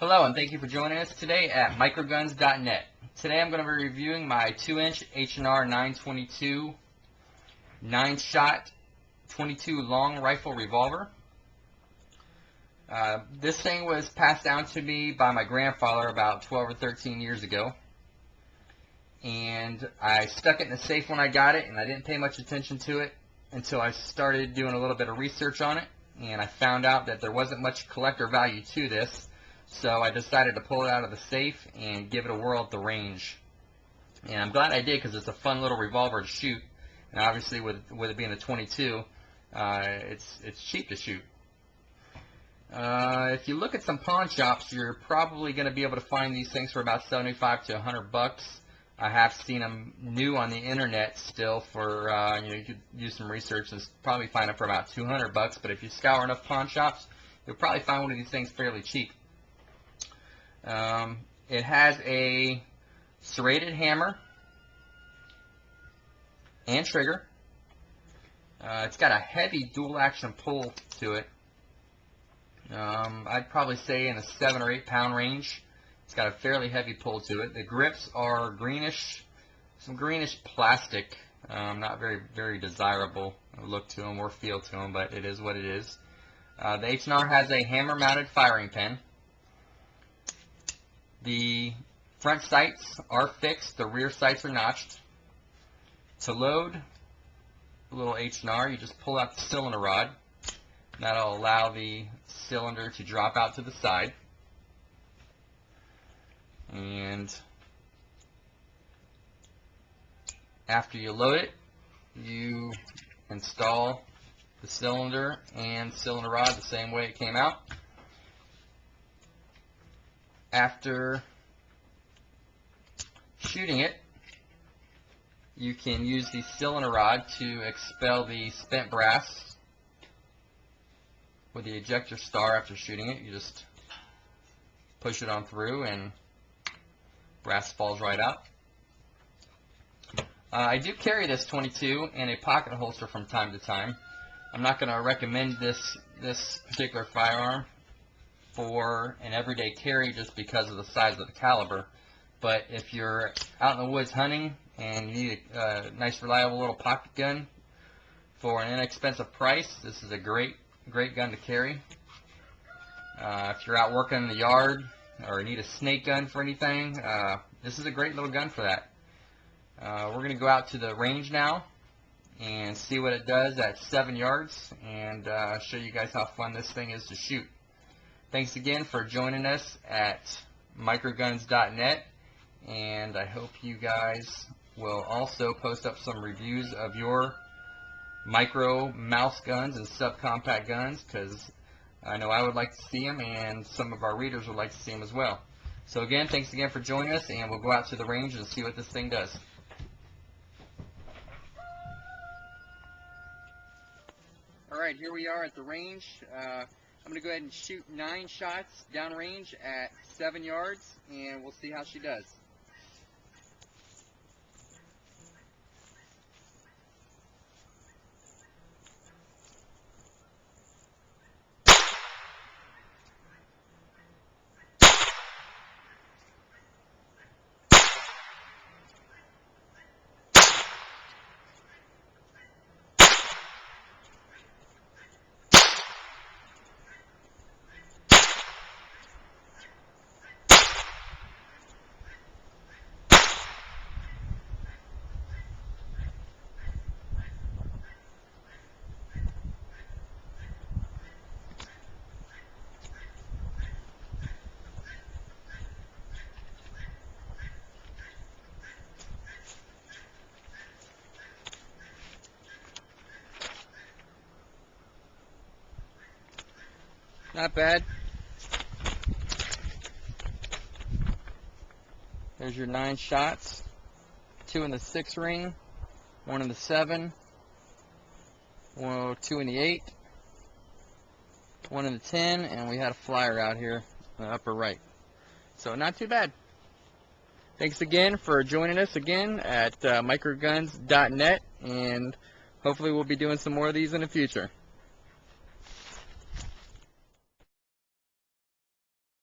Hello, and thank you for joining us today at microguns.net. Today I'm going to be reviewing my 2-inch H&R 922 9-shot 22 long rifle revolver. This thing was passed down to me by my grandfather about 12 or 13 years ago. And I stuck it in the safe when I got it, and I didn't pay much attention to it until I started doing a little bit of research on it. And I found out that there wasn't much collector value to this. So I decided to pull it out of the safe and give it a whirl at the range. And I'm glad I did, because it's a fun little revolver to shoot. And obviously with it being a 22, it's cheap to shoot. If you look at some pawn shops, you're probably going to be able to find these things for about 75 to 100 bucks. I have seen them new on the internet still for, you could use some research and probably find them for about 200 bucks. But if you scour enough pawn shops, you'll probably find one of these things fairly cheap. It has a serrated hammer and trigger. It's got a heavy dual action pull to it. I'd probably say in the 7 or 8 pound range. It's got a fairly heavy pull to it. The grips are greenish, some greenish plastic. Not very desirable look to them or feel to them, but it is what it is. The H&R has a hammer mounted firing pin. The front sights are fixed, the rear sights are notched. To load the little H&R, you just pull out the cylinder rod. That'll allow the cylinder to drop out to the side. And after you load it, you install the cylinder and cylinder rod the same way it came out. After shooting it, you can use the cylinder rod to expel the spent brass with the ejector star. After shooting it, you just push it on through and brass falls right out. I do carry this 22 in a pocket holster from time to time. I'm not going to recommend this particular firearm for an everyday carry just because of the size of the caliber. But if you're out in the woods hunting and you need a nice reliable little pocket gun for an inexpensive price, this is a great gun to carry. If you're out working in the yard or need a snake gun for anything, this is a great little gun for that. We're going to go out to the range now and see what it does at 7 yards and show you guys how fun this thing is to shoot. Thanks again for joining us at microguns.net, and I hope you guys will also post up some reviews of your micro mouse guns and subcompact guns, because I know I would like to see them, and some of our readers would like to see them as well. So again, thanks again for joining us, and we'll go out to the range and see what this thing does. Alright, here we are at the range. I'm going to go ahead and shoot 9 shots downrange at 7 yards, and we'll see how she does. Not bad. There's your 9 shots. 2 in the 6 ring, 1 in the 7, 2 in the 8, 1 in the 10, and we had a flyer out here in the upper right. So not too bad. Thanks again for joining us again at microguns.net, and hopefully we'll be doing some more of these in the future.